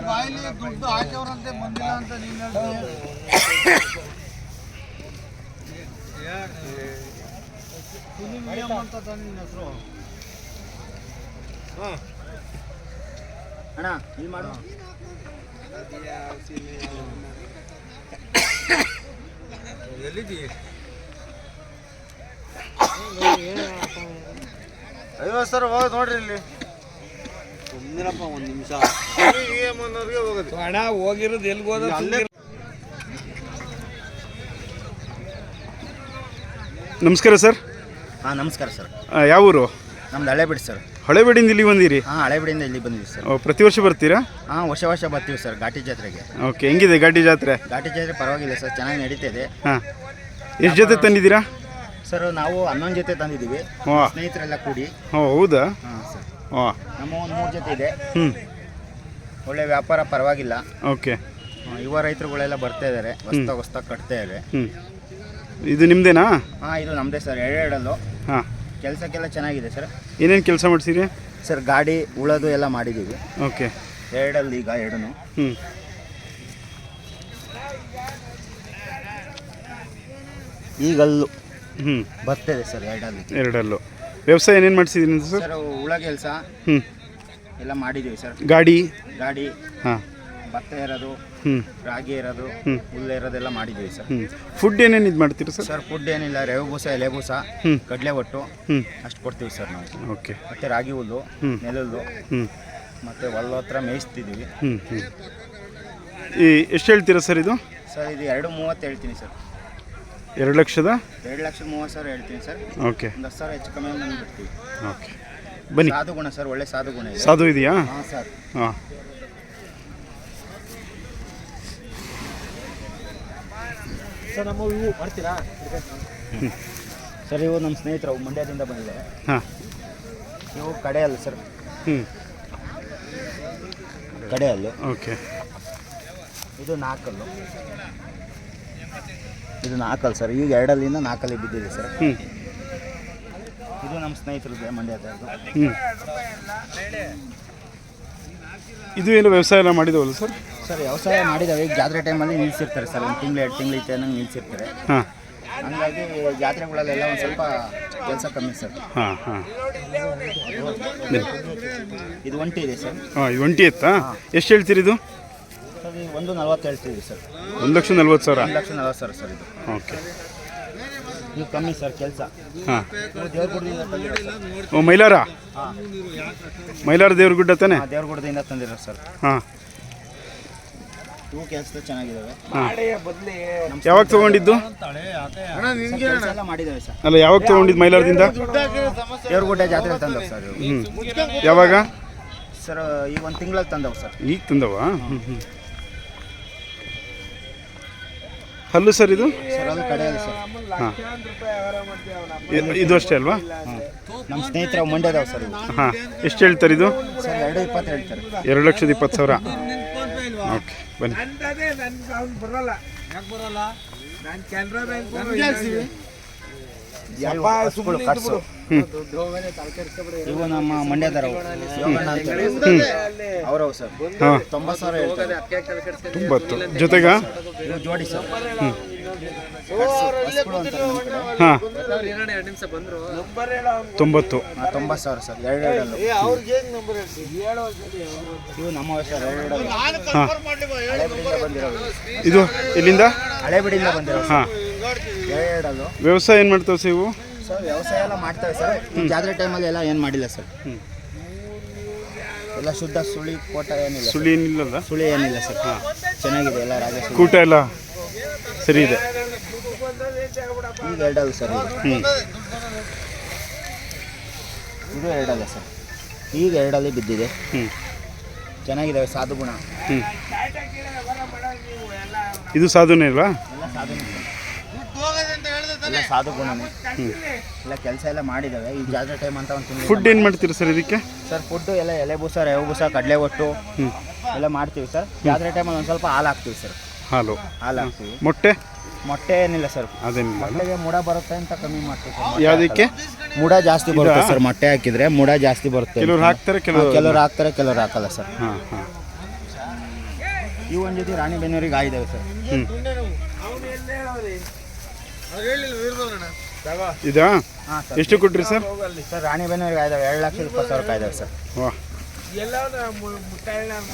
ಬಾಯಿಲಿ ದುಡ್ಡು ಹಾಕ್ಯವ್ರಂತೆ ಬಂದಿಲ್ಲ ಅಂತ ನೀನು ಅಂತ ನಿನ್ನ ಹೆಸರು ಅಣ್ಣ ಇಲ್ಲಿ ಮಾಡು. ಎಲ್ಲಿದ್ದೀ? ಅಯ್ಯೋ ಸರ್ ಹೋಗಿ ನೋಡ್ರಿ ಇಲ್ಲಿ. ಸುಮ್ಮನಿರಪ್ಪ ಒಂದು ನಿಮಿಷ. ಹೋಗೋದು ಅಣ್ಣ ಹೋಗಿರೋದು ಎಲ್ಲಿಗೆ ಹೋದ? ನಮಸ್ಕಾರ ಸರ್. ಹಾಂ ನಮಸ್ಕಾರ ಸರ್. ಯಾವ ಊರು? ನಮ್ದು ಹಳೆಬಿಡಿ ಸರ್. ಹಳೆಬೇಡಿಯಿಂದ ಇಲ್ಲಿ ಬಂದಿರಿ? ಹಾಂ ಹಳೆಬಿಡಿಯಿಂದ ಇಲ್ಲಿ ಬಂದಿದ್ದೀವಿ ಸರ್. ಪ್ರತಿ ವರ್ಷ ಬರ್ತೀರಾ? ಹಾಂ ವರ್ಷ ಬರ್ತೀವಿ ಸರ್ ಘಾಟಿ ಜಾತ್ರೆಗೆ. ಓಕೆ, ಹೆಂಗಿದೆ ಘಾಟಿ ಜಾತ್ರೆ? ಘಾಟಿ ಜಾತ್ರೆ ಪರವಾಗಿಲ್ಲ ಸರ್, ಚೆನ್ನಾಗಿ ನಡೀತಿದೆ. ಹಾಂ, ಎಷ್ಟು ಜೊತೆ ತಂದಿದ್ದೀರಾ ಸರ್? ನಾವು 11 ಜೊತೆ ತಂದಿದ್ದೀವಿ, ಹಾಂ ಸ್ನೇಹಿತರೆಲ್ಲ ಕೂಡಿ. ಹೌದಾ? ಹಾಂ ಸರ್. ಹಾಂ, ನಮ್ಮ ಒಂದು 3 ಜೊತೆ ಇದೆ. ಹ್ಞೂ, ಒಳ್ಳೆ ವ್ಯಾಪಾರ ಪರವಾಗಿಲ್ಲ. ಓಕೆ. ಯುವ ರೈತರುಗಳೆಲ್ಲ ಬರ್ತಾ ಇದ್ದಾರೆ, ಹೊಸ್ತಾಗಿ ಕಟ್ತಾ ಇದ್ದಾರೆ. ಹ್ಞೂ, ಇದು ನಿಮ್ಮದೇನಾ? ಹಾಂ ಇದು ನಮ್ಮದೇ ಸರ್. ಎರಡಲ್ಲೂ ಹಾಂ, ಕೆಲಸಕ್ಕೆಲ್ಲ ಚೆನ್ನಾಗಿದೆ ಸರ್. ಏನೇನು ಕೆಲಸ ಮಾಡಿಸಿರಿ ಸರ್? ಗಾಡಿ ಉಳೋದು ಎಲ್ಲ ಮಾಡಿದ್ದೀವಿ. ಓಕೆ. ಎರಡಲ್ಲಿ ಈಗ ಎರಡೂ. ಹ್ಞೂ, ಈಗಲ್ಲೂ ಹ್ಞೂ ಬರ್ತಿದೆ ಸರ್ ಎರಡಲ್ಲಿ. ಎರಡಲ್ಲೂ. ವ್ಯವಸಾಯ ಏನೇನು ಮಾಡಿಸಿದ್ದೀನಿ ಸರ್? ಸರ್ ಉಳ ಕೆಲಸ ಹ್ಞೂ ಎಲ್ಲ ಮಾಡಿದ್ದೀವಿ ಸರ್. ಗಾಡಿ ಹಾಂ, ಭತ್ತ ಇರೋದು, ಹ್ಞೂ, ರಾಗಿ ಇರೋದು, ಹುಲ್ಲು ಇರೋದೆಲ್ಲ ಮಾಡಿದ್ದೀವಿ ಸರ್. ಹ್ಞೂ. ಫುಡ್ ಏನೇನು ಇದು ಮಾಡ್ತೀರಾ ಸರ್? ಸರ್ ಫುಡ್ ಏನಿಲ್ಲ, ರೇವು ಬೂಸ, ಎಲೆ ಬೂಸ, ಕಡಲೆ ಒಟ್ಟು ಅಷ್ಟು ಕೊಡ್ತೀವಿ ಸರ್ ನಾವು. ಓಕೆ. ಮತ್ತು ರಾಗಿ ಹುಲ್ಲು, ನೆಲುಲ್ಲು, ಮತ್ತು ಹೊಲ ಹತ್ರ ಮೇಯಿಸ್ತಿದ್ದೀವಿ. ಹ್ಞೂ ಹ್ಞೂ. ಎಷ್ಟು ಹೇಳ್ತೀರಾ ಸರ್ ಇದು? ಸರ್ ಇದು 2.30 ಹೇಳ್ತೀನಿ ಸರ್. 2,30,000 ಹೇಳ್ತೀನಿ ಸರ್. ಓಕೆ. ಒಂದು 10,000 ಹೆಚ್ಚು ಕಮ್ಮಿ ಬಂದು ಬಿಡ್ತೀವಿ. ಓಕೆ, ಬನ್ನಿ. ಸಾಧು ಗುಣ ಸರ್, ಒಳ್ಳೆ ಸಾಧು ಗುಣ ಇದೆ. ಸಾಧು ಇದೆಯಾ? ಹಾಂ ಸರ್. ಹಾಂ, ಸರ್ ನಮ್ಮ ಇವು ಮಾಡ್ತೀರಾ ಸರ್? ಇವು ನಮ್ಮ ಸ್ನೇಹಿತರು ಮಂಡ್ಯದಿಂದ ಬಂದಿದ್ದಾರೆ. ಹಾಂ, ಇವು ಕಡೆಯಲ್ಲ ಸರ್. ಹ್ಞೂ, ಕಡೆಯಲ್ಲು. ಓಕೆ. ಇದು 4 ಅಲ್ಲು. ಇದು 4 ಅಲ್ಲು ಸರ್. ಈಗ 2 ಅಲ್ಲಿಂದ 4 ಅಲ್ಲಿ ಬಿದ್ದಿದೆ ಸರ್. ಹ್ಞೂ, ಇದು ನಮ್ಮ ಸ್ನೇಹಿತರದ್ದು ಮಂಡ್ಯದವ್ರದ್ದು. ಹ್ಞೂ. ಇದು ಏನು ವ್ಯವಸಾಯ ಎಲ್ಲ ಮಾಡಿದವಲ್ಲ ಸರ್? ಸರ್ ವ್ಯವಸಾಯ ಮಾಡಿದ್ದಾವೆ. ಈಗ ಜಾತ್ರೆ ಟೈಮಲ್ಲಿ ನಿಲ್ಲಿಸಿರ್ತಾರೆ ಸರ್, 1 ತಿಂಗಳು 2 ತಿಂಗಳು ಇತ್ತು ಅನ್ನಂಗೆ ನಿಲ್ಲಿಸಿರ್ತಾರೆ. ಹಾಂ, ಹಂಗಾಗಿ ಜಾತ್ರೆಗಳಲ್ಲೆಲ್ಲ ಒಂದು ಸ್ವಲ್ಪ ಕೆಲಸ ಕಮ್ಮಿ ಸರ್. ಹಾಂ ಹಾಂ. ಇದು ಒಂಟಿ ಇದೆ ಸರ್. ಹಾಂ, ಇದು ಒಂಟಿ ಎತ್ತಾ? ಎಷ್ಟು ಹೇಳ್ತೀರಿ ಇದು? ಸರ್ ಈಗ 1.40 ಹೇಳ್ತೀವಿ ಸರ್. 1,40,000. 1,40,000 ಸರ್ ಇದು. ಓಕೆ. ಇದು ಕಮ್ಮಿ ಸರ್ ಕೆಲಸ. ಹಾಂ, ದೇವ್ರಗುಡ್ದಿಂದ ತಂದಿರೋ. ಓ, ಮೈಲಾರ? ಹಾಂ, ಮೈಲಾರ ದೇವ್ರಗುಡ್ಡ ತಾನೆ? ದೇವ್ರಗುಡ್ಡದಿಂದ ತಂದಿರೋ ಸರ್. ಹಾಂ, ಇವು ಕೆಲಸ ಚೆನ್ನಾಗಿದ್ದಾವೆ. ಯಾವಾಗ ತೊಗೊಂಡಿದ್ದು? ಕೆಲಸ ಎಲ್ಲ ಮಾಡಿದ್ದಾವೆ ಸರ್. ಅಲ್ಲ, ಯಾವಾಗ ತೊಗೊಂಡಿದ್ದು ಮೈಲಾರದಿಂದ? ದೇವ್ರಗುಡ್ಡ ಜಾತ್ರೆ ತಂದವು ಸರ್. ಹ್ಞೂ, ಯಾವಾಗ ಸರ್? ಈಗ 1 ತಿಂಗಳಲ್ಲಿ ತಂದವು ಸರ್. ಈಗ ತಂದವ? ಹ್ಞೂ ಹ್ಞೂ. ಹಲ್ಲು ಸರ್ ಇದು? ಸರ್ ಅಲ್ಲಿ ಕಡೆಯಲ್ಲಿ ಸರ್. ಹಾಂ, ಇದು ಅಷ್ಟೇ ಅಲ್ವಾ? ಹಾಂ, ನಮ್ಮ ಸ್ನೇಹಿತರು ಮಂಡ್ಯದವು ಸರ್ ಇವು. ಹಾಂ, ಎಷ್ಟು ಹೇಳ್ತಾರೆ ಇದು? ಸರ್ 2.20 ಹೇಳ್ತಾರೆ. 2,20,000. ಓಕೆ, ಬನ್ನಿ. ಇವು ನಮ್ಮ ಮಂಡ್ಯದರವು ಯೋಗಣ್ಣ ಅಂತೇಳಿ ಅವರವು ಸರ್. 90,000 ಹೇಳ್ತಾರೆ. 90 ಜೊತೆಗ? ಇವು ಜೋಡಿ ಸರ್. ಹಾಂ, 90. 90,000 ಸರ್. 2 ಇವು ನಮ್ಮ ಸರ್. 2 ಹಾಂ, ಹಳೆಬಿಡಿಯಿಂದ ಬಂದಿರೋದು. ಇದು ಎಲ್ಲಿಂದ? ಹಳೆಬಿಡಿಯಿಂದ ಬಂದಿರೋ. ಹಾಂ, 2 ವ್ಯವಸಾಯ ಏನು ಮಾಡ್ತಾವೆ ಸರ್ ಇವು? ಸರ್ ವ್ಯವಸಾಯ ಎಲ್ಲ ಮಾಡ್ತೇವೆ ಸರ್. ಈ ಜಾತ್ರೆ ಟೈಮಲ್ಲಿ ಎಲ್ಲ ಏನು ಮಾಡಿಲ್ಲ ಸರ್. ಎಲ್ಲ ಶುದ್ಧ ಸುಳಿ ಕೋಟ ಏನಿಲ್ಲ. ಸುಳಿ ಏನಿಲ್ಲಲ್ಲ? ಸುಳಿ ಏನಿಲ್ಲ ಸರ್. ಹಾಂ, ಚೆನ್ನಾಗಿದೆ ಎಲ್ಲ. ರಾಜ ಕೂಟ ಎಲ್ಲ ಸರಿ ಇದೆ. ಈಗ 2 ಸರ್. ಹ್ಞೂ, ಇದು 2 ಸರ್. ಈಗ ಎರಡಲ್ಲಿ ಬಿದ್ದಿದೆ. ಹ್ಞೂ ಚೆನ್ನಾಗಿದ್ದಾವೆ, ಸಾಧು ಗುಣ. ಹ್ಞೂ ಇದು ಸಾಧುನೇ ಅಲ್ವಾ? ಎಲ್ಲ ಸಾಧುನೇ, ಎಲ್ಲ ಸಾಧು ಗುಣನೇ. ಹ್ಞೂ ಎಲ್ಲ ಕೆಲಸ ಎಲ್ಲ ಮಾಡಿದ್ದಾವೆ. ಈ ಜಾತ್ರೆ ಟೈಮ್ ಅಂತ ಒಂದು ತಿಂಗಳು. ಫುಡ್ ಏನು ಮಾಡ್ತೀರಾ ಸರ್ ಇದಕ್ಕೆ? ಸರ್ ಫುಡ್ಡು ಎಲ್ಲ ಎಲೆ ಬೂಸ, ರೇವು ಬೂಸ, ಕಡಲೆ ಒಟ್ಟು ಹ್ಞೂ ಎಲ್ಲ ಮಾಡ್ತೀವಿ ಸರ್. ಜಾತ್ರೆ ಟೈಮಲ್ಲಿ ಒಂದು ಸ್ವಲ್ಪ ಹಾಲು ಹಾಕ್ತೀವಿ ಸರ್. ಹಾಲು ಹಾಕ್ತೀವಿ. ಮೊಟ್ಟೆ ಮೊಟ್ಟೆ ಏನಿಲ್ಲ ಸರ್, ಅದೇನಿಲ್ಲ. ಮೊಟ್ಟೆಗೆ ಮುಡ ಬರುತ್ತೆ ಅಂತ ಕಮ್ಮಿ ಮಾಡ್ತೀವಿ ಸರ್. ಯಾವುದಕ್ಕೆ? ಮುಡ ಜಾಸ್ತಿ ಬರುತ್ತೆ ಸರ್, ಮೊಟ್ಟೆ ಹಾಕಿದ್ರೆ ಮುಡ ಜಾಸ್ತಿ ಬರುತ್ತೆ. ಕೆಲವ್ರು ಹಾಕ್ತಾರೆ, ಕೆಲವ್ರು ಹಾಕ್ತಾರೆ, ಕೆಲವ್ರು ಹಾಕಲ್ಲ ಸರ್. ಹಾಂ ಹಾಂ. ಇವು ಒಂದು ಜೊತೆ ರಾಣಿಬೆನ್ನೂರಿಗೆ ಆಗಿದ್ದಾವೆ ಸರ್. ಹ್ಞೂ ಇದಾ? ಹಾಂ ಸರ್. ಎಷ್ಟು ಕೊಟ್ರಿ ಸರ್? ಸರ್ ರಾಣಿಬೆನ್ನೂರಿಗೆ ಆಗಿದ್ದಾವೆ 2,20,000 ಆಗಿದ್ದಾವೆ ಸರ್. ವಾಹ್.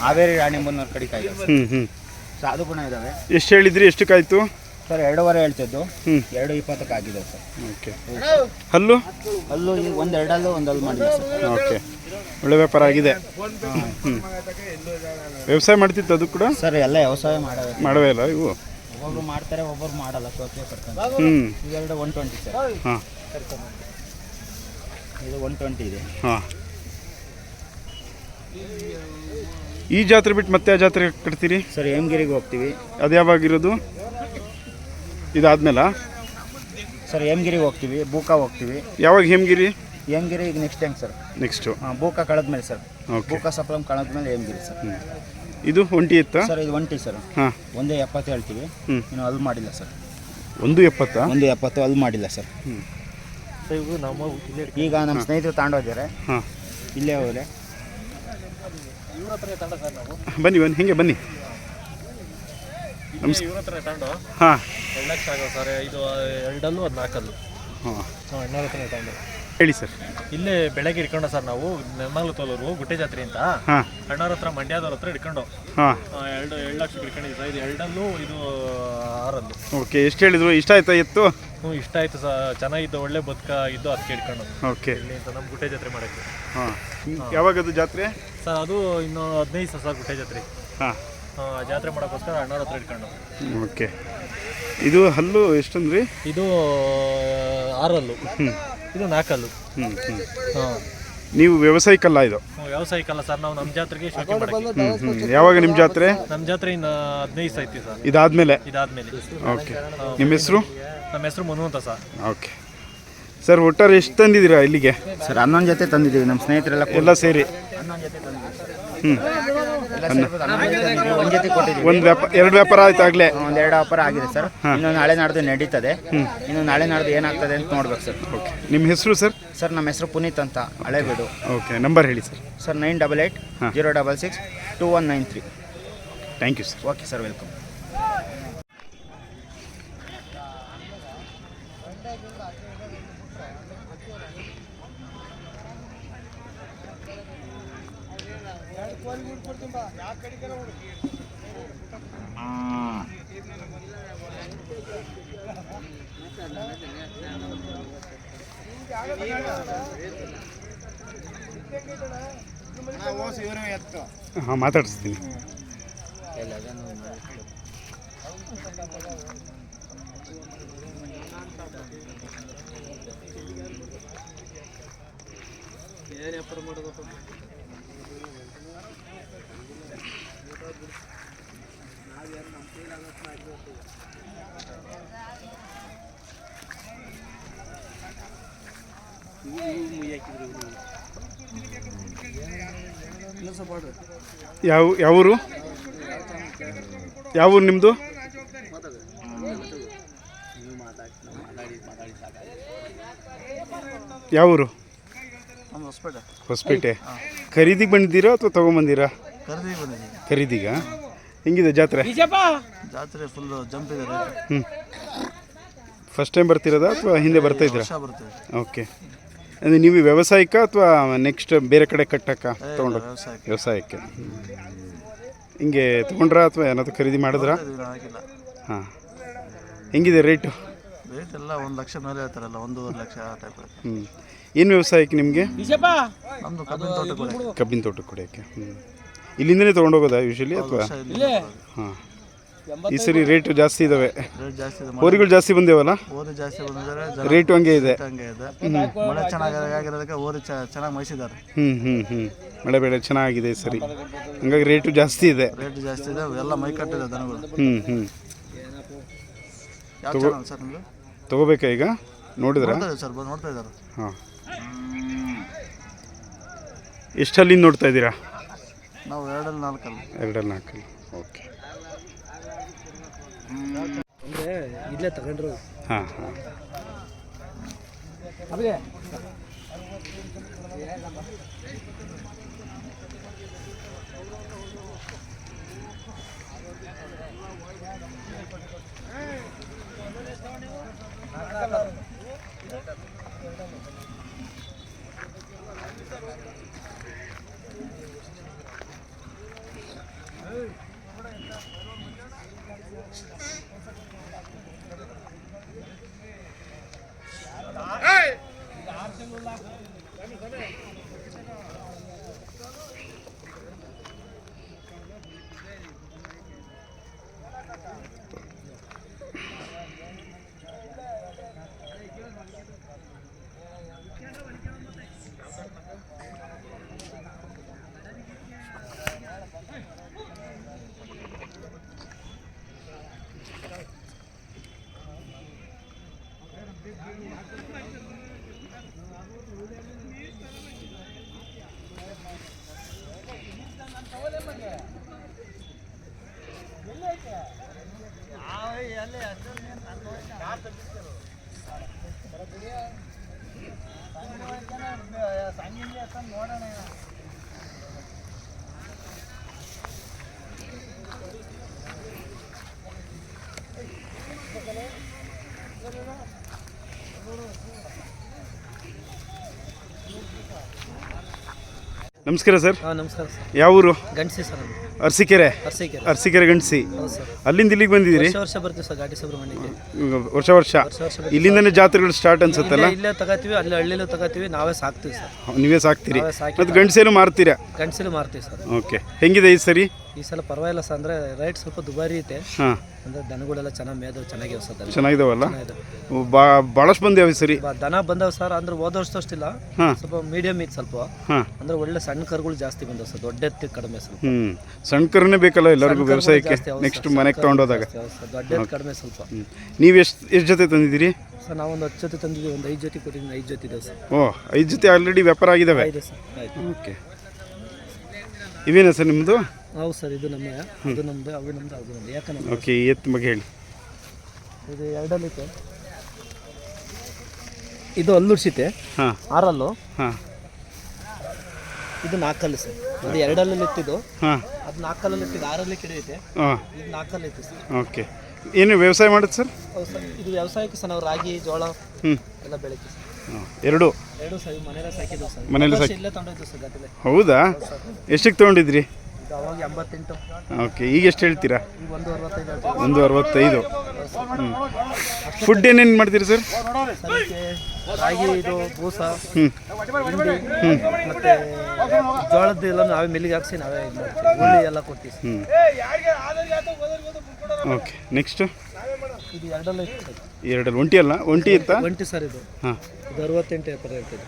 ಹಾವೇರಿ ರಾಣಿಬೆನ್ನೂರು ಕಡೆ ಆಗಿದ್ದಾವೆ. ಹ್ಞೂ ಹ್ಞೂ. ಸಾಧು ಗುಣ ಇದ್ದಾವೆ. ಎಷ್ಟು ಹೇಳಿದ್ರಿ? ಎಷ್ಟಕ್ಕಾಯ್ತು ಸರ್? 2.5 ಹೇಳ್ತಿದ್ದು, ಹ್ಞೂ 2.20 ಆಗಿದ್ದಾವೆ ಸರ್. ಓಕೆ. ಹಲ್ಲು ಅಲ್ಲೂ ಈಗ ಒಂದು ಎರಡಲ್ಲೂ ಒಂದು ಅಲ್ಲಿ ಮಾಡಿದೆ ಸರ್. ಓಕೆ, ಒಳ್ಳೆ ವ್ಯಾಪಾರ ಆಗಿದೆ. ಹ್ಞೂ ವ್ಯವಸಾಯ ಮಾಡ್ತಿತ್ತು ಅದು ಕೂಡ? ಸರ್ ಎಲ್ಲ ವ್ಯವಸಾಯ ಮಾಡವೇ ಇಲ್ಲ ಇವು? ಒಬ್ಬೊಬ್ರು ಮಾಡ್ತಾರೆ, ಒಬ್ಬೊಬ್ರು ಮಾಡಲ್ಲ, ಸೋಕೆ ಪಡ್ತಾರೆ. ಹ್ಞೂ ಇವೆರಡು 120 ಸರ್. ಹಾಂ ಇದು 120 ಇದೆ. ಹಾಂ. ಈ ಜಾತ್ರೆ ಬಿಟ್ಟು ಮತ್ತೆ ಆ ಜಾತ್ರೆ ಕಟ್ತೀರಿ ಸರ್? ಹೇಮಗಿರಿಗೆ ಹೋಗ್ತೀವಿ. ಅದು ಯಾವಾಗಿರೋದು? ಇದಾದ್ಮೇಲೆ ಸರ್ ಹೇಮಗಿರಿಗೆ ಹೋಗ್ತೀವಿ, ಬೂಕ ಹೋಗ್ತೀವಿ. ಯಾವಾಗ ಹೇಮಗಿರಿ? ಹೇಮಗಿರಿ ಈಗ ನೆಕ್ಸ್ಟ್ ಟೈಮ್ ಸರ್. ನೆಕ್ಸ್ಟು ಬೂಕ ಕಳೆದ್ಮೇಲೆ ಸರ್. ಓಕೆ. ಬೂಕ ಸಪ್ಲಮ್ ಕಳೆದ್ಮೇಲೆ ಹೇಮಗಿರಿ ಸರ್. ಇದು ಒಂಟಿ ಇತ್ತಾ ಸರ್? ಇದು 1 ಸರ್. ಹಾಂ. 1.70 ಹೇಳ್ತೀವಿ. ಹ್ಞೂ. ಇನ್ನು ಅಲ್ಲಿ ಮಾಡಿಲ್ಲ ಸರ್. 1.70? 1.70 ಅಲ್ಲಿ ಮಾಡಿಲ್ಲ ಸರ್. ಹ್ಞೂ. ಈಗ ನಮ್ಮ ಸ್ನೇಹಿತರು ತಗೊಂಡೋಗ್ಯಾರೆ, ಹಾಂ. ಇಲ್ಲೇ ಹೋದ್ರೆ ಬನ್ನಿ ಬನ್ನಿ, ಹಿಂಗೆ ಬನ್ನಿ. ಇವ್ರ ಹತ್ರ ತಗೊಂಡು ಹಾಂ 2 ಲಕ್ಷ ಆಗೋ ಸರ್. ಇದು 2 ಅದು 4 ಹಾಂ. ಅಣ್ಣವ್ರ ಹತ್ರ ತಗೊಂಡು ಹೇಳಿ ಸರ್. ಇಲ್ಲೇ ಬೆಳಗ್ಗೆ ಇಟ್ಕೊಂಡ ಸರ್ ನಾವು ನೆಮ್ಮಗ್ಲು ತೋಲೂರು ಗುಟ್ಟೆ ಜಾತ್ರೆ ಅಂತ. ಹಾಂ ಅಣ್ಣವ್ರ ಹತ್ರ ಮಂಡ್ಯದವ್ರ ಹತ್ರ ಇಟ್ಕೊಂಡು ಹಾಂ. 2 ಲಕ್ಷ ಇಟ್ಕೊಂಡಿದ್ದೀವಿ ಸರ್. ಇದು 2 ಇದು 6. ಓಕೆ. ಎಷ್ಟು ಹೇಳಿದ್ರು? ಇಷ್ಟ ಆಯ್ತಾ ಎತ್ತು? ಹ್ಞೂ ಇಷ್ಟ ಆಯ್ತು ಸರ್, ಚೆನ್ನಾಗಿದ್ದು, ಒಳ್ಳೆ ಬದುಕ ಇದ್ದು, ಅದಕ್ಕೆ ಇಟ್ಕೊಂಡು ಓಕೆ. ಇಲ್ಲಿ ಅಂತ ನಮ್ಮ ಗುಟ್ಟೆ ಜಾತ್ರೆ ಮಾಡೋಕ್ಕೆ. ಹಾಂ. ಯಾವಾಗದು ಜಾತ್ರೆ? ಸರ್ ಅದು ಇನ್ನು 15 ದಿವಸ ಸರ್ ಗುಟ್ಟೆ ಜಾತ್ರೆ. ಹಾಂ. ಜಾತ್ರೆ ಮಾಡೋಕ್ಕೋಸ್ಕರ ಅಣ್ಣವ್ರ ಹತ್ರ ಇಟ್ಕೊಂಡು. ಓಕೆ. ಇದು ಹಲ್ಲು ಎಷ್ಟಂದ್ರಿ? ಇದು 6. ಹ್ಞೂ. ಇದು 4. ಹ್ಞೂ ಹ್ಞೂ. ಹಾಂ. ನೀವು ವ್ಯವಸಾಯಿಕಲ್ಲ ಇದು? ವ್ಯವಸಾಯಕ್ಕಲ್ಲ ಸರ್, ನಾವು ನಮ್ಮ ಜಾತ್ರೆಗೆ ಶೋಕಿ ಮಾಡಕ್ಕೆ. ಹ್ಞೂ ಹ್ಞೂ. ಯಾವಾಗ ನಿಮ್ಮ ಜಾತ್ರೆ? ನಮ್ಮ ಜಾತ್ರೆ ಇನ್ನು 15 ದಿವಸ ಐತಿ ಸರ್. ಇದಾದ್ಮೇಲೆ? ಇದಾದ್ಮೇಲೆ. ಓಕೆ. ನಿಮ್ಮ ಹೆಸರು? ನಮ್ಮ ಹೆಸರು ಮನು ಅಂತ ಸರ್. Okay sir. ಒಟ್ಟಾರೆ ಎಷ್ಟು ತಂದಿದ್ದೀರಾ ಇಲ್ಲಿಗೆ? ಸರ್ 11 ಜೊತೆ ತಂದಿದ್ದೀವಿ, ನಮ್ಮ ಸ್ನೇಹಿತರೆಲ್ಲ ಎಲ್ಲ ಸೇರಿ. 11 ಜೊತೆ ತಂದಿದ್ದೀವಿ. ಹ್ಞೂ. ಒಂದು ಜೊತೆ ಕೊಟ್ಟಿದ್ದೀವಿ. ಒಂದು ವ್ಯಾಪಾರ, 2 ವ್ಯಾಪಾರ ಆಯ್ತು ಆಗಲೇ? ಒಂದು 2 ವ್ಯಾಪಾರ ಆಗಿದೆ ಸರ್. ಇನ್ನು ನಾಳೆ ನಾಡ್ದು ನಡೀತದೆ. ಇನ್ನು ನಾಳೆ ನಾಡ್ದು ಏನಾಗ್ತದೆ ಅಂತ ನೋಡ್ಬೇಕು ಸರ್. ಓಕೆ. ನಿಮ್ಮ ಹೆಸರು ಸರ್? ಸರ್ ನಮ್ಮ ಹೆಸರು ಪುನೀತ್ ಅಂತ, ಹಳೇಬೀಡು. ಓಕೆ. ನಂಬರ್ ಹೇಳಿ sir. Sir 988 066 2193. Thank you sir. Okay sir, welcome. ಹಾಂ ಮಾತಾಡಿಸ್ತೀನಿ. ಯಾವೂರು? ಯಾವೂರು ನಿಮ್ಮದು? ಯಾವೂರು? ಹೊಸಪೇಟೆ. ಖರೀದಿಗೆ ಬಂದಿದ್ದೀರಾ ಅಥವಾ ತೊಗೊಂಬಂದಿರಾ? ಖರೀದಿಗ? ಹೆಂಗಿದೆ ಜಾತ್ರೆ? ಜಾತ್ರೆ ಫುಲ್ ಜಂಪ್ ಇದೆ. ಹ್ಞೂ. ಫಸ್ಟ್ ಟೈಮ್ ಬರ್ತಿರೋದಾ ಅಥವಾ ಹಿಂದೆ ಬರ್ತಾ ಇದ್ದೀರಾ? ಓಕೆ. ಅಂದರೆ ನೀವು ವ್ಯವಸಾಯಕ್ಕೆ ಅಥವಾ ನೆಕ್ಸ್ಟ್ ಬೇರೆ ಕಡೆ ಕಟ್ಟಕ್ಕ ತೊಗೊಂಡು? ವ್ಯವಸಾಯಕ್ಕೆ. ಹಿಂಗೆ ತೊಗೊಂಡ್ರಾ ಅಥವಾ ಏನಾದರೂ ಖರೀದಿ ಮಾಡಿದ್ರಾ? ಹಾಂ. ಹೆಂಗಿದೆ ರೇಟು? ರೇಟ್ ಎಲ್ಲ 1 ಲಕ್ಷ ಮೇಲೆ ಹೇಳ್ತಾರಲ್ಲ, 1.5 ಲಕ್ಷ ಟೈಪ್. ಹ್ಞೂ. ಏನು ವ್ಯವಸಾಯಕ್ಕೆ ನಿಮಗೆ? ನಮ್ಮದು ಕಬ್ಬಿನ ತೋಟ. ಕಬ್ಬಿನ ತೋಟ ಕೊಡೋಕ್ಕೆ. ಹ್ಞೂ. ಇಲ್ಲಿಂದನೇ ತೊಗೊಂಡೋಗೋದಾ ಯೂಶಲಿ ಅಥವಾ? ಹಾಂ. ಈ ಸರಿ ರೇಟು ಜಾಸ್ತಿ ಇದ್ದಾವೆ. ರೇಟ್ ಜಾಸ್ತಿ ಇದೆ. ಹೋರಿಗಳು ಜಾಸ್ತಿ ಬಂದೇವಲ್ಲ, ಓರಿ ಜಾಸ್ತಿ ಬಂದಿದ್ದಾರೆ, ರೇಟು ಹಂಗೆ ಇದೆ. ಹಂಗೆ ಇದೆ. ಮಳೆ ಚೆನ್ನಾಗಿ ಆಗಿರೋದಕ್ಕೆ ಓರಿ ಚೆನ್ನಾಗಿ ಮೇಯಿಸಿದ್ದಾರೆ. ಮಳೆ ಬೆಳೆ ಚೆನ್ನಾಗಿದೆ ಈ ಸರಿ, ಹಂಗಾಗಿ ರೇಟು ಜಾಸ್ತಿ ಇದೆ. ರೇಟ್ ಜಾಸ್ತಿ ಇದೆ, ಎಲ್ಲ ಮೈ ಕಟ್ಟಿದೆ ದನಗಳು. ಯಾವ ಚಾನಲ್ ಸರ್ ನಿಮ್ಮದು? ತೊಗೋಬೇಕಾ ಈಗ? ನೋಡಿದ್ರಾ ಸರ್? ನೋಡ್ತಾ ಇದ್ದಾರೆ. ಹಾಂ, ಎಷ್ಟಲ್ಲಿಂದ ನೋಡ್ತಾ ಇದ್ದೀರಾ? ನಾವು 2-4. 2-4. ಓಕೆ. ಇಲ್ಲೇ ತಗೊಂಡ್ರು. ಹಾಂ ಹಾಂ. ನಮಸ್ಕಾರ ಸರ್. ಹಾಂ ನಮಸ್ಕಾರ ಸರ್. ಯಾವ ಊರು? ಗಂಡಸಿ ಸರ್. ಅರಸೀಕೆರೆ. ಅರಸೀಕೆರೆ. ಅರಸೀಕೆರೆ ಗಂಡಸಿ. ಹೌದು ಸರ್. ಅಲ್ಲಿಂದ ಇಲ್ಲಿಗೆ ಬಂದಿದ್ದೀರಿ? ವರ್ಷ ಬರ್ತೀವಿ ಸರ್ ಘಾಟಿ ಸುಬ್ರಹ್ಮಣ್ಯಕ್ಕೆ. ವರ್ಷ ವರ್ಷ ಇಲ್ಲಿಂದನೇ ಜಾತ್ರೆಗಳು ಸ್ಟಾರ್ಟ್ ಅನ್ಸುತ್ತಲ್ಲ? ಇಲ್ಲೇ ತಗೋತೀವಿ, ಅಲ್ಲಿ ಹಳ್ಳಿಲೂ ತಗೋತೀವಿ, ನಾವೇ ಸಾಕ್ತೀವಿ ಸರ್. ನೀವೇ ಸಾಕ್ತೀರಿ ನಾವೇ ಸಾಕಿ ಮತ್ತು ಗಂಡಸೇನು ಮಾರ್ತೀರಾ? ಗಂಡಸಲು ಮಾರ್ತೀವಿ ಸರ್. ಓಕೆ. ಹೆಂಗಿದೆ ಈ ಸರಿ? ಈ ಸಲ ಪರವಾಗಿಲ್ಲ ಸರ್, ಅಂದರೆ ರೇಟ್ ಸ್ವಲ್ಪ ದುಬಾರಿ ಐತೆ. ಹಾಂ, ಅಂದರೆ ದನಗಳೆಲ್ಲ ಚೆನ್ನಾಗಿ ಮೇದವು, ಚೆನ್ನಾಗಿ ಸರ್. ಚೆನ್ನಾಗಿದಾವಲ್ಲ? ಭಾಳಷ್ಟು ಬಂದೇವು ಈ ಸರಿ. ದನ ಬಂದವು ಸರ್, ಅಂದ್ರೆ ಹೋದ ವರ್ಷದಷ್ಟಿಲ್ಲ, ಸ್ವಲ್ಪ ಮೀಡಿಯಮ್ ಇತ್ತು ಸ್ವಲ್ಪ. ಅಂದ್ರೆ ಒಳ್ಳೆ ಸಣ್ಣ ಕರುಗಳು ಜಾಸ್ತಿ ಬಂದವು ಸರ್, ದೊಡ್ಡ ಎತ್ತಿ ಕಡಿಮೆ ಸ್ವಲ್ಪ. ಸಣ್ಣ ಕರುನೇ ಬೇಕಲ್ಲ ಎಲ್ಲರಿಗೂ ವ್ಯವಸಾಯಕ್ಕೆ, ನೆಕ್ಸ್ಟ್ ಮನೆಗೆ ತೊಗೊಂಡೋದಾಗ. ದೊಡ್ಡ ಎತ್ತು ಕಡಿಮೆ ಸ್ವಲ್ಪ. ನೀವು ಎಷ್ಟು ಜೊತೆ ತಂದಿದ್ದೀರಿ ಸರ್? ನಾವೊಂದು 10 ಜೊತೆ ತಂದಿದ್ದೀವಿ, ಒಂದು 5 ಜೊತೆ ಕೊಟ್ಟಿದ್ದೀನಿ, 5 ಜೊತೆ ಇದಾವೆ ಸರ್. ಓ, 5 ಜೊತೆ ಆಲ್ರೆಡಿ ವ್ಯಾಪಾರ ಆಗಿದ್ದಾವೆ? ಇದೆ ಸರ್. ಆಯ್ತು. ಓಕೆ. ಇವೇನಾ ಸರ್ ನಿಮ್ಮದು? ಹೌದು ಸರ್, ಇದು ನಮ್ಮ, ಅದು ನಮ್ಮದು, ಅವು ನಮ್ಮದು, ಅದು ನಮ್ಮದು. ಯಾಕಂದ್ರೆ ಓಕೆ, ಎತ್ತು ಬಗ್ಗೆ ಹೇಳಿ. ಇದು 2 ಐತೆ, ಇದು ಹಲ್ಲುಡ್ಸಿತೆ. ಹಾಂ, 6 ಹಾಂ. ಇದು 4 ಸರ್. ಅದು 2 ಇತ್ತಿದ್ದು. ಹಾಂ, ಅದು 4 ಇತ್ತಿದ್ದು, 6 ಕಿಡಿಯುತ್ತೆ. ಹಾಂ, ಇದು 4 ಐತೆ ಸರ್. ಓಕೆ. ಏನು ವ್ಯವಸಾಯ ಮಾಡುತ್ತೆ ಸರ್? ಹೌದು ಸರ್, ಇದು ವ್ಯವಸಾಯಕ್ಕೆ ಸರ್. ನಾವು ರಾಗಿ, ಜೋಳ ಎಲ್ಲ ಬೆಳಿತೀವಿ ಸರ್. ಎರಡು ಸರ್ ಮನೇಲೆ ಸಾಕಿದ್ದು ಸರ್. ಮನೇಲಿ ಸಾಕಿ ಇಲ್ಲೇ ತೊಗೊಂಡಿದ್ದು ಸರ್ ಗದ್ದೆಲೆ. ಹೌದಾ? ಎಷ್ಟಕ್ಕೆ ತೊಗೊಂಡಿದ್ರಿ? ಇದು ಅವಾಗ 88. ಓಕೆ, ಈಗ ಎಷ್ಟು ಹೇಳ್ತೀರಾ? ಈಗ 165. 165. ಫುಡ್ ಏನೇನು ಮಾಡ್ತೀರಿ ಸರ್? ಅದಕ್ಕೆ ರಾಗಿ, ಇದು ಬೂಸ, ಹಿಂಡಿ ಮತ್ತು ಜೋಳದ್ದು ಎಲ್ಲ ನಾವೇ ಮಿಲ್ಲಿಗೆ ಹಾಕ್ಸಿ ನಾವೇ ಇದು ಮಾಡ್ತೀವಿ. ಹುಳ್ಳಿ ಎಲ್ಲ ಕೊಡ್ತೀವಿ. ಓಕೆ, ನೆಕ್ಸ್ಟ್ ಇದು 2 ಇತ್ತು. 2 ಒಂಟಿ ಅಲ್ಲ? ಒಂಟಿ ಇತ್ತಾ? ಒಂಟಿ ಸರ್ ಇದು. ಹಾಂ, ಇದು 68 ಎಪ್ಪರ ಹೇಳ್ತಿದೆ.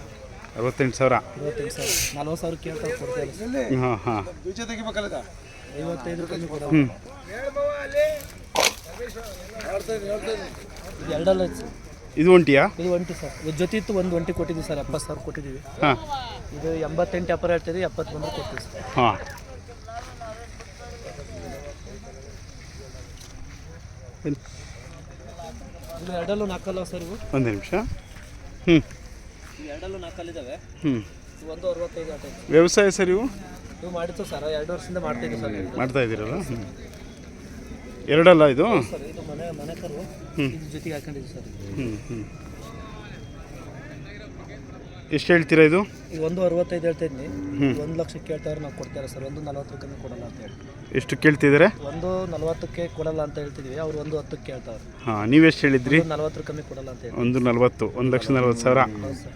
68,000. 68,000. 40,000 ಕೇಳ್ತಾ ಕೊಡ್ತಾರೆ. ಹಾಂ ಹಾಂ. 55 ಕಮ್ಮಿ ಕೊಡೋದು. ಇದು 2 ಇತ್ತು. ಇದು ಒಂಟಿಯಾ? ಇದು ಒಂಟಿ ಸರ್. ಇದು ಜೊತೆ ಇತ್ತು, ಒಂದು ಒಂಟಿ ಕೊಟ್ಟಿದ್ದೀವಿ ಸರ್. 70,000 ಕೊಟ್ಟಿದ್ದೀವಿ. ಹಾಂ. ಇದು 88 ಎಪ್ಪರ ಹೇಳ್ತೀವಿ, 70 ಬಂದರೆ ಕೊಡ್ತೀವಿ ಸರ್. ಹಾಂ. ಇದು 2 4 ಸರ್. ಇವು ಒಂದು ನಿಮಿಷ. 2 4 ಇದ್ದಾವೆ. 165 ಆಟ. ವ್ಯವಸಾಯ ಸರ್ ಇವು? ಇವು ಮಾಡಿತ್ತು ಸರ್, 2 ವರ್ಷದಿಂದ ಮಾಡ್ತಿದ್ದೀವಿ ಸರ್. ಮಾಡ್ತಾ ಇದ್ದೀರಲ್ಲ? 2 ಇದು? ಸರ್ ಇದು ಮನೆ ಕರು, ಇದು ಜೊತೆಗೆ ಹಾಕೊಂಡಿದ್ದೀವಿ ಸರ್. ಎಷ್ಟು ಹೇಳ್ತೀರಾ ಇದು? ಈಗ 165 ಹೇಳ್ತಾ ಇದ್ದೀನಿ. 1 ಲಕ್ಷಕ್ಕೆ ಕೇಳ್ತಾವ್ರೆ, ನಾವು ಕೊಡ್ತಾರೆ ಸರ್. 140 ಕಮ್ಮಿ ಕೊಡಲ್ಲ ಅಂತ ಹೇಳಿ. ಎಷ್ಟು ಕೇಳ್ತಿದ್ದಾರೆ? 140ಕ್ಕೆ ಕೊಡಲ್ಲ ಅಂತ ಹೇಳ್ತಿದ್ವಿ, ಅವ್ರು 110ಕ್ಕೆ ಕೇಳ್ತಾವ್ರೆ. ಹಾಂ, ನೀವೆಷ್ಟು ಹೇಳಿದ್ರಿ? 140 ಕಮ್ಮಿ ಕೊಡಲ್ಲ ಅಂತ ಹೇಳಿ. 140, 1,40,000. ಹೌದು ಸರ್.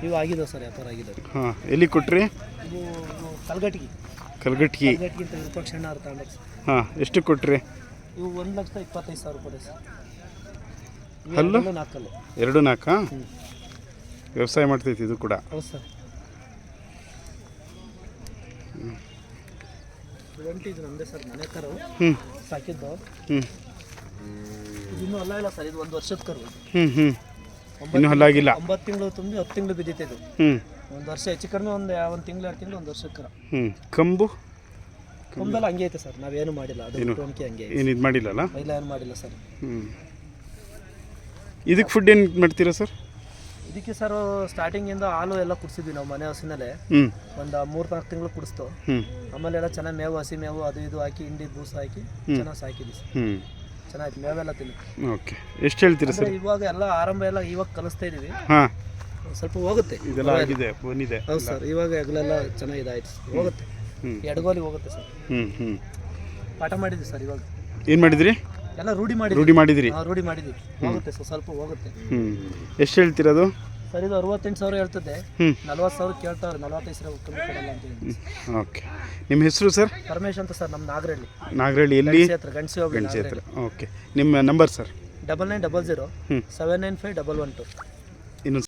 ಇವು ಆಗಿದಾವೆ ಸರ್, ವ್ಯಾಪಾರ ಆಗಿದ್ದಾವೆ. ಹಾಂ, ಎಲ್ಲಿ ಕೊಟ್ರಿ? ಇವು ಕಲ್ಗಟ್ಟಿಗೆ. ಕಲ್ಗಟ್ಟಿಗೆ. ಕಲ್ಗಟ್ಟಿಗಿಂತ ವಿರೂಪಾಕ್ಷಣ್ಣ ಅವ್ರು ತಗೊಂಡ್ರು ಸರ್. ಹಾಂ, ಎಷ್ಟು ಕೊಟ್ರಿ? ಇವು 1,25,000 ರೂಪಾಯಿ ಸರ್. ಹಲ್ಲು? 4 2 4 ವ್ಯವಸಾಯ ಮಾಡ್ತೈತಿ ಇದು ಕೂಡ. ಹೌದು ಸರ್. ಇದು ನಮ್ಮದೇ ಸರ್, ಮನೆ ಕರು ಹ್ಞೂ ಸಾಕಿದ್ದು. ಹ್ಞೂ ಇನ್ನೂ ಅಲ್ಲ ಇಲ್ಲ ಸರ್, ಇದು 1 ವರ್ಷದ ಕರು. ಹ್ಞೂ ಇನ್ನೂ ಹಲ್ಲಾಗಿಲ್ಲ. 9 ತಿಂಗಳು ತುಂಬಿ 10 ತಿಂಗಳು ಬಿದ್ದಿತ್ತು ಇದು. ಹ್ಞೂ 1 ವರ್ಷ ಹೆಚ್ಚು ಕಡಿಮೆ ಒಂದು ತಿಂಗಳು 2 ತಿಂಗಳು 1 ವರ್ಷದ ಕರ. ಕಂಬು ಕಂಬೆಲ್ಲ ಹಂಗೆ ಐತೆ ಸರ್, ನಾವೇನು ಮಾಡಿಲ್ಲ. ಅದು ಟೋನ್ಕಿ ಹಂಗೆ ಐತೆ. ಏನು ಇದು ಮಾಡಿಲ್ಲಲ್ಲ? ಇಲ್ಲ ಏನು ಮಾಡಿಲ್ಲ ಸರ್. ಇದಕ್ಕೆ ಫುಡ್ ಏನು ಮಾಡ್ತೀರಾ ಸರ್? ಇದಕ್ಕೆ ಸರ್ ಸ್ಟಾರ್ಟಿಂಗಿಂದ ಹಾಲು ಎಲ್ಲ ಕುಡಿಸಿದ್ವಿ ನಾವು ಮನೆ ಹಸಿನಲ್ಲೇ. ಒಂದು 3-4 ತಿಂಗಳು ಕುಡಿಸ್ತು. ಆಮೇಲೆ ಎಲ್ಲ ಚೆನ್ನಾಗಿ ಮೇವು, ಹಸಿ ಮೇವು ಅದು ಇದು ಹಾಕಿ ಹಿಂಡಿ ಬೂಸ ಹಾಕಿ ಚೆನ್ನಾಗಿ ಸಾಕಿದ್ವಿ ಸರ್. ಚೆನ್ನಾಗಿ ಮೇವೆಲ್ಲ ತಿನ್ನಿ. ಓಕೆ, ಎಷ್ಟು ಹೇಳ್ತೀರಾ ಸರ್? ಇವಾಗ ಎಲ್ಲ ಆರಂಭ ಎಲ್ಲ ಇವಾಗ ಕಲಿಸ್ತಾ ಇದೀವಿ. ಹಾಂ, ಸ್ವಲ್ಪ ಹೋಗುತ್ತೆ ಇದೆಲ್ಲ ಆಗಿದೆ, ಬಂದಿದೆ. ಹೌದು ಸರ್, ಇವಾಗ ಹೆಗಲೆಲ್ಲ ಚೆನ್ನಾಗಿ ಇದಾಯ್ತು, ಹೋಗುತ್ತೆ. ಎಡಗೋಲಿ ಹೋಗುತ್ತೆ ಸರ್. ಪಾಠ ಮಾಡಿದ್ವಿ ಸರ್. ಇವಾಗ ಏನು ಮಾಡಿದ್ರಿ? ಎಲ್ಲ ರೂಢಿ ಮಾಡಿದ್ವಿ. ರೂಢಿ ಮಾಡಿದಿರಿ? ರೂಢಿ ಮಾಡಿದ್ವಿ, ಹೋಗುತ್ತೆ ಸರ್, ಸ್ವಲ್ಪ ಹೋಗುತ್ತೆ. ಎಷ್ಟು ಹೇಳ್ತೀರದು? ಸರ್ ಇದು 68,000 ಹೇಳ್ತದೆ. 40,000 ಕೇಳ್ತಾವ್ರೆ, 45,000 ಕಮ್ಮಿ ಕೊಡಲ್ಲ ಅಂತ ಹೇಳಿ. ಓಕೆ, ನಿಮ್ಮ ಹೆಸರು ಸರ್? ಪರಮೇಶ್ ಅಂತ ಸರ್, ನಮ್ಮ ನಾಗರಹಳ್ಳಿ. ನಾಗರಹಳ್ಳಿ ಎಲ್ಲಿ? ಗಣಸಿ ಹೋಗಿ. ಓಕೆ, ನಿಮ್ಮ ನಂಬರ್ ಸರ್? 9900 795 112. ಇನ್ನೊಂದು